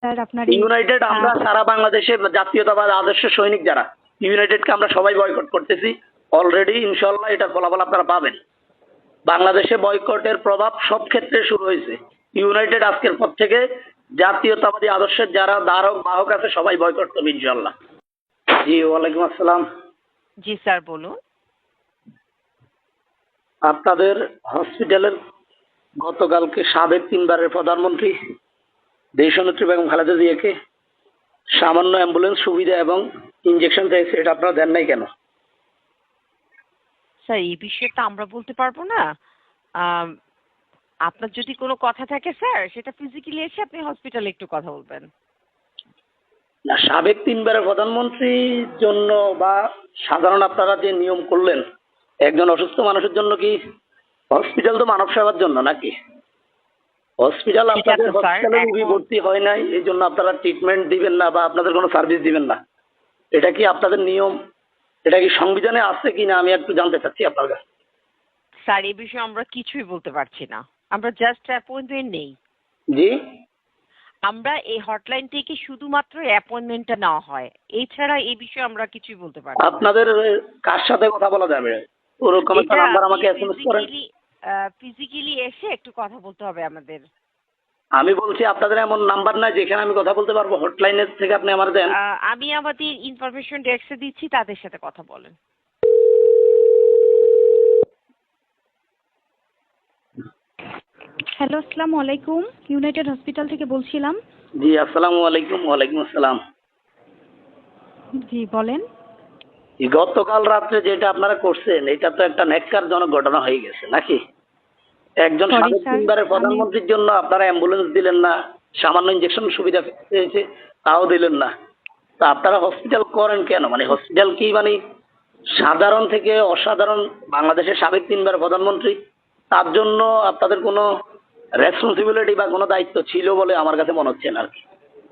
Sir আপনার United আমরা সারা বাংলাদেশে জাতীয়তাবাদ আদর্শ সৈনিক যারা ইউনাইটেডকে আমরা সবাই বয়কট করতেছি অলরেডি। ইনশাল্লাহ এটা ফলাফল আপনারা পাবেন। বাংলাদেশে বয়কটের প্রভাব সব ক্ষেত্রে শুরু হয়েছে। ইউনাইটেড আজকের পর থেকে জাতীয়তাবাদী আদর্শের যারা ধারক বাহক আছে সবাই বয়কট করবে ইনশাল্লাহ। জি ওয়ালাইকুম আসসালাম। জি স্যার বলুন। আপনাদের হসপিটালের গতকালকে সাবেক 3বারের প্রধানমন্ত্রী দেশনেত্রী বেগম খালেদা জিয়াকে সামান্য অ্যাম্বুলেন্স সুবিধা এবং ইনজেকশন চাইছে, এটা আপনারা দেন নাই কেন? স্যার এই বিষয়টা আমরা বলতে পারবো না। আপনার যদি কোনো কথা থাকে স্যার সেটা ফিজিক্যালি এসে আপনি হসপিটালে একটু কথা বলবেন। না, সাবেক 3বারের প্রধানমন্ত্রীর জন্য বা সাধারণ আপনারা যে নিয়ম করলেন একজন অসুস্থ মানুষের জন্য, কি হসপিটাল তো মানব সেবার জন্য নাকি? হসপিটাল আপনাদের হসপিটালে রোগী ভর্তি হয় নাই এই জন্য আপনারা ট্রিটমেন্ট দিবেন না বা আপনাদের কোনো সার্ভিস দিবেন না, এটা কি আপনাদের নিয়ম? এটা কি সংবিধানে আছে কিনা আমি একটু জানতে চাচ্ছি আপনার কাছে। স্যার এই বিষয়ে আমরা কিছুই বলতে পারছি না, আমরা জাস্ট অ্যাপয়েন্টমেন্ট নেই। জি, আমরা এই হটলাইন থেকে শুধুমাত্র অ্যাপয়েন্টমেন্টটা নেওয়া হয়, এছাড়া এই বিষয়ে আমরা কিছুই বলতে পারছি না। আপনাদের কার সাথে কথা বলা যাবে ওরকম একটা নাম্বার আমাকে এসএমএস করেন। ফিজিক্যালি এসে একটু কথা বলতে হবে আমাদের। আমি বলছি আপনাদের এমন নাম্বার নাই যেখানে আমি কথা বলতে পারবো, হটলাইনের থেকে আপনি আমার দেন। আমি আমাদের ইনফরমেশন ডেস্কে দিচ্ছি, তাদের সাথে কথা বলেন। হ্যালো, আসসালামু আলাইকুম, ইউনাইটেড হসপিটাল থেকে বলছিলাম। জি আসসালামু আলাইকুম। ওয়ালাইকুম আসসালাম। জি বলেন। গতকাল রাত্রে যেটা আপনারা করছেন এটা তো একটা ন্যাক্কারজনক ঘটনা হয়ে গেছে নাকি? একজন সাবেক 3বারের প্রধানমন্ত্রীর জন্য আপনারা অ্যাম্বুলেন্স দিলেন না, সামান্য ইনজেকশন সুবিধা পেয়েছে তাও দিলেন না। তা আপনারা হসপিটাল করেন কেন? মানে হসপিটাল কি মানে সাধারণ থেকে অসাধারণ বাংলাদেশের সাবেক 3বারের প্রধানমন্ত্রী, তার জন্য আপনাদের কোনো রেসপন্সিবিলিটি বা কোনো দায়িত্ব ছিল বলে আমার কাছে মনে হচ্ছে না আর কি।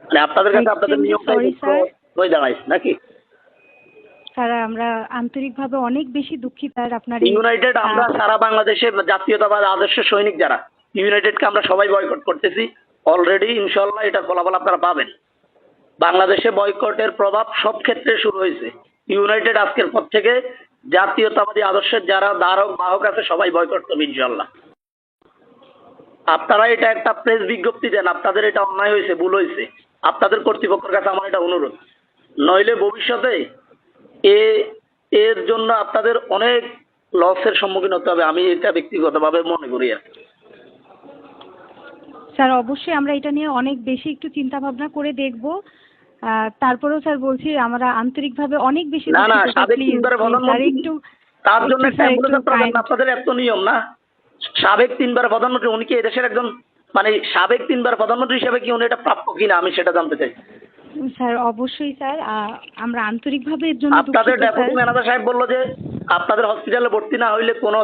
মানে আপনাদের কাছে আপনাদের নিয়মটাই হয়ে দাঁড়াইছে নাকি? স্যার আমরা আন্তরিকভাবে অনেক বেশি দুঃখিত স্যার আপনার ইউনাইটেড আমরা সারা বাংলাদেশে জাতীয়তাবাদ আদর্শ সৈনিক যারা ইউনাইটেডকে আমরা সবাই বয়কট করতেছি অলরেডি। ইনশাল্লাহ এটা ফলাফল আপনারা পাবেন। বাংলাদেশে বয়কটের প্রভাব সব ক্ষেত্রে শুরু হয়েছে। ইউনাইটেড আজকের পর থেকে জাতীয়তাবাদী আদর্শের যারা ধারক বাহক আছে সবাই বয়কট করবে ইনশাল্লাহ। আপনারা এটা একটা প্রেস বিজ্ঞপ্তি দেন, আপনাদের এটা অন্যায় হয়েছে, ভুল হয়েছে। আপনাদের কর্তৃপক্ষের কাছে আমার এটা অনুরোধ, নইলে ভবিষ্যতে এর জন্য আপনাদের অনেক লসের সম্মুখীন হতে হবে। আমি এটা ব্যক্তিগতভাবে মনে করি আর স্যার অবশ্যই আমরা এটা নিয়ে অনেক বেশি একটু চিন্তা ভাবনা করে দেখব। তারপরেও স্যার বলছি আমরা আন্তরিকভাবে অনেক বেশি না না সাবেক 3বারের প্রধানমন্ত্রী তার জন্য আপনাদের এত নিয়ম না। সাবেক 3বারের প্রধানমন্ত্রী উনি কি এদেশের একজন মানে সাবেক 3বারের প্রধানমন্ত্রী হিসেবে কি উনি এটা প্রাপ্য কিনা আমি সেটা জানতে চাই। স্যার অবশ্যই স্যার আমরা আন্তরিকভাবে এর জন্য আপনাদের ডেপুটি ম্যানেজার সাহেব বললো যে আপনাদের হসপিটালে ভর্তি না হইলে কোনো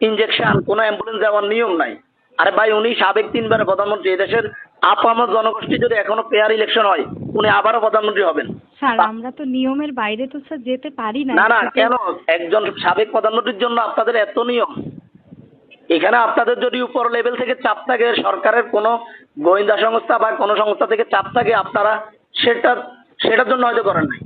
ইনজেকশন কোনো অ্যাম্বুলেন্স দেওয়ার নিয়ম নাই। আরে ভাই উনি সাবেক 3বারের প্রধানমন্ত্রী, এদেশের আপামর জনগোষ্ঠী যদি এখনো পেয়ার ইলেকশন হয় উনি আবারও প্রধানমন্ত্রী হবেন। স্যার আমরা তো নিয়মের বাইরে তো স্যার যেতে পারি না। না না কেন? একজন সাবেক প্রধানমন্ত্রীর জন্য আপনাদের এত নিয়ম? এখানে আপনাদের যদি উপর লেভেল থেকে চাপ থাকে, সরকারের কোনো গোয়েন্দা সংস্থা বা কোনো সংস্থা থেকে চাপ থাকে, আপনারা সেটার জন্য হয়তো করেন নাই।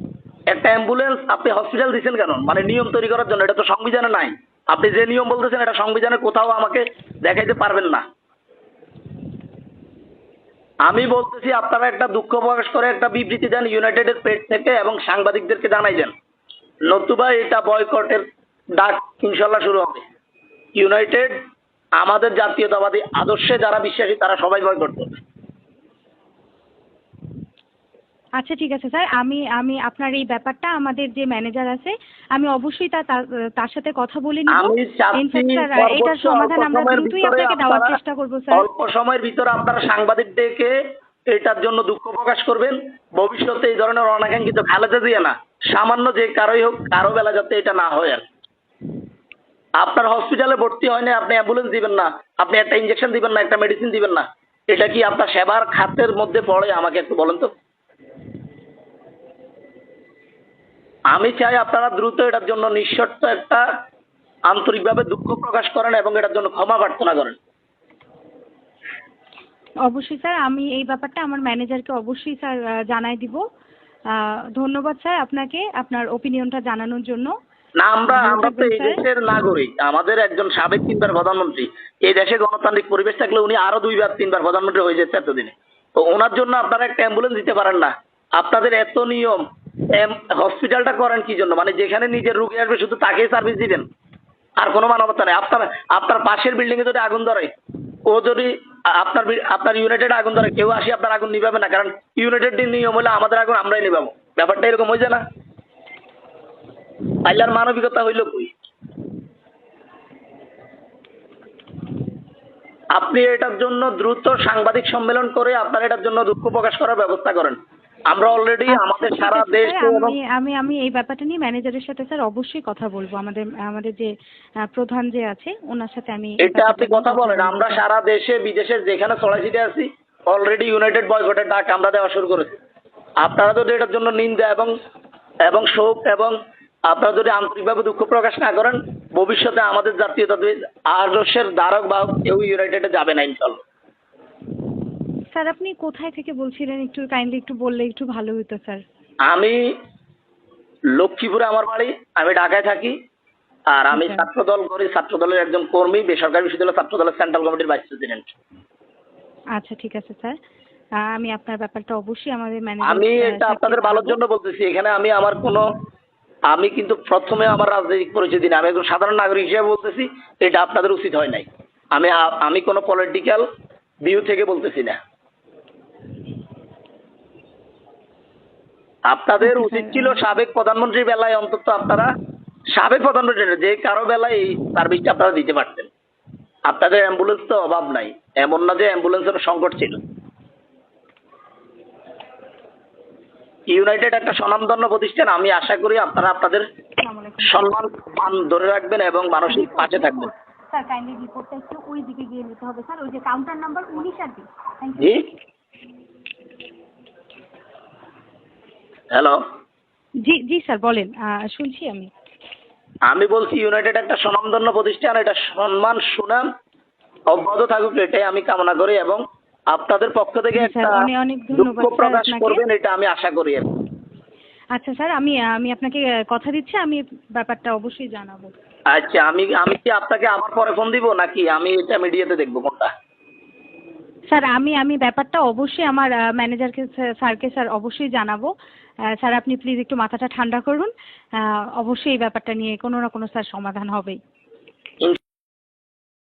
একটা অ্যাম্বুলেন্স আপনি হসপিটাল দিচ্ছেন কেন? মানে নিয়ম তৈরি করার জন্য। এটা তো সংবিধানে নাই। আপনি যে নিয়ম বলতেছেন এটা সংবিধানে কোথাও আমাকে দেখাইতে পারবেন না। আমি বলতেছি আপনারা একটা দুঃখ প্রকাশ করে একটা বিবৃতি দেন ইউনাইটেডের পেজ থেকে এবং সাংবাদিকদেরকে জানাই দেন, নতুবা এটা বয়কটের ডাক ইনশাল্লাহ শুরু হবে। ইউনাইটেড আমাদের জাতীয়তাবাদী আদর্শে যারা বিশ্বাসী তারা সবাই বয়কট করবে। আচ্ছা ঠিক আছে স্যার, আমি আপনার এই ব্যাপারটা আমাদের যে ম্যানেজার আছে আমি অবশ্যই তার সাথে কথা বলে নিব। এটার সমাধান আমরা দ্রুতই আপনাকে দেওয়ার চেষ্টা করব স্যার। অল্প সময়ের ভিতরে আপনারা সাংবাদিক ডেকে এটার জন্য দুঃখ প্রকাশ করবেন। ভবিষ্যতে এই ধরনের অনাকাঙ্ক্ষিত খালেদা জিয়া না সামান্য যে কারোই হোক কারো বেলা যাতে এটা না হয় আর। আপনার হসপিটালে ভর্তি হয় না, আপনি অ্যাম্বুলেন্স দিবেন না, আপনি একটা ইনজেকশন দিবেন না, একটা মেডিসিন দিবেন না, এটা কি আপনার সেবার খাতের মধ্যে পড়ে? আমাকে একটু বলেন তো। আমি চাই আপনারা দ্রুত এটার জন্য নিঃশর্ত একটা আন্তরিকভাবে দুঃখ প্রকাশ করেন এবং এটার জন্য ক্ষমা প্রার্থনা করেন। অবশ্যই স্যার, আমি এই ব্যাপারটা আমার ম্যানেজারকে অবশ্যই স্যার জানাই দিব। ধন্যবাদ স্যার আপনাকে আপনার ওপিনিয়নটা জানানোর জন্য। না, আমরা তো এই দেশের নাগরিক, আমাদের একজন সাবেক 3বার প্রধানমন্ত্রী, এই দেশে গণতান্ত্রিক পরিবেশ থাকলে উনি আরো 2বার 3বার প্রধানমন্ত্রী হয়ে যেত এতদিনে। তো ওনার জন্য আপনারা একটা অ্যাম্বুলেন্স দিতে পারেন না? আপনাদের এত নিয়ম, হসপিটালটা করেন কি জন্য? মানে যেখানে নিজের রুগী আসবে শুধু তাকেই সার্ভিস দিবেন, আর কোনো মানবতা নেই। আপনার পাশের বিল্ডিং এ যদি আগুন ধরে, ও যদি আপনার ইউনাইটেড আগুন ধরে, কেউ আসি আপনার আগুন নিভাবে না, কারণ ইউনাইটেড নিয়ম হলে আমাদের আগুন আমরাই নিভাবো। ব্যাপারটা এরকম হয়ে যায় না? আল্লাহর মানবিকতা হইল কই? আপনি এটার জন্য দ্রুত সাংবাদিক সম্মেলন করে আপনার এটার জন্য দুঃখ প্রকাশ করার ব্যবস্থা করেন। আমরা অলরেডি আমাদের সারা দেশ, আমি এই ব্যাপারটা নিয়ে ম্যানেজারের সাথে স্যার অবশ্যই কথা বলবো। আমাদের যে প্রধান যে আছে ওনার সাথে আমি এটা আপনি কথা বলেন। আমরা সারা দেশে বিদেশে যেখানে ছড়াছিটে আছি অলরেডি ইউনাইটেড বয়কটের ডাক আমরা দেওয়া শুরু করেছি। আপনারা যদি এটার জন্য নিন্দা এবং শোক এবং আপনারা যদি আন্তরিকভাবে দুঃখ প্রকাশ না করেন, ভবিষ্যতে আমাদের জাতীয়তাবাদী আদর্শের ধারক বাহক কেউ ইউনাইটেডে যাবে না ইনশাল্লাহ। স্যার আপনি কোথায় থেকে বলছিলেন, একটু কাইন্ডলি একটু বললে একটু ভালো হতো স্যার। আমি লক্ষ্মীপুরে আমার বাড়ি, আমি ঢাকায় থাকি, আর আমি ছাত্রদল করি, ছাত্রদলের একজন কর্মী, বেসরকারি বিশ্ববিদ্যালয় ছাত্রদলের সেন্ট্রাল কমিটির ভাইস প্রেসিডেন্ট। আচ্ছা ঠিক আছে স্যার, আমি আপনার ব্যাপারটা অবশ্যই আমাদের ম্যানেজার, আমি এটা আপনাদের ভালোর জন্য বলতেছি। এখানে আমি কিন্তু প্রথমে আমার রাজনৈতিক পরিচয় দিই না, আমি একজন সাধারণ নাগরিক হিসেবে বলতেছি। এটা আপনাদের উচিত হয় নাই। আমি কোনো পলিটিক্যাল ভিউ থেকে বলতেছি না। আপনাদের উচিত ছিল সাবেক প্রধানমন্ত্রীর বেলায় অন্তত আপনারা সাবেক প্রধানমন্ত্রী যে কারো বেলায় এই সার্ভিসটা আপনারা দিতে পারতেন। আপনাদের অ্যাম্বুলেন্স তো অভাব নাই, এমন না যে অ্যাম্বুলেন্সের সংকট ছিল। ইউনাইটেড একটা স্বনামধন্য প্রতিষ্ঠান। আমি আশা করি আপনারা আপনাদের সম্মান মান ধরে রাখবেন এবং মানসিক পাশে থাকবেন। স্যার কাইন্ডলি রিপোর্টটা একটু ওই দিকে গিয়ে নিতে হবে স্যার, ওই যে কাউন্টার নাম্বার 19 আর কি। জি হ্যালো। জি জি স্যার বলেন, শুনছি আমি বলছি ইউনাইটেড একটা স্বনামধন্য প্রতিষ্ঠান, এটা সম্মান সুনাম অব্যাহত থাকুক এটাই আমি কামনা করি, এবং আপনাদের পক্ষ থেকে একটা দুঃখ প্রকাশ করবেন এটা আমি আশা করি। আচ্ছা স্যার, আমি আপনাকে কথা দিচ্ছি, আমি ব্যাপারটা অবশ্যই জানাবো। আচ্ছা, আমি কি আপনাকে আবার পরে ফোন দিব নাকি আমি এটা মিডিয়াতে দেখবো কোনটা? স্যার আমি ব্যাপারটা অবশ্যই আমার ম্যানেজারকে স্যারকে স্যার অবশ্যই জানাবো। স্যার আপনি প্লিজ একটু মাথাটা ঠান্ডা করুন, অবশ্যই এই ব্যাপারটা নিয়ে কোনো না কোনো স্যার সমাধান হবেই।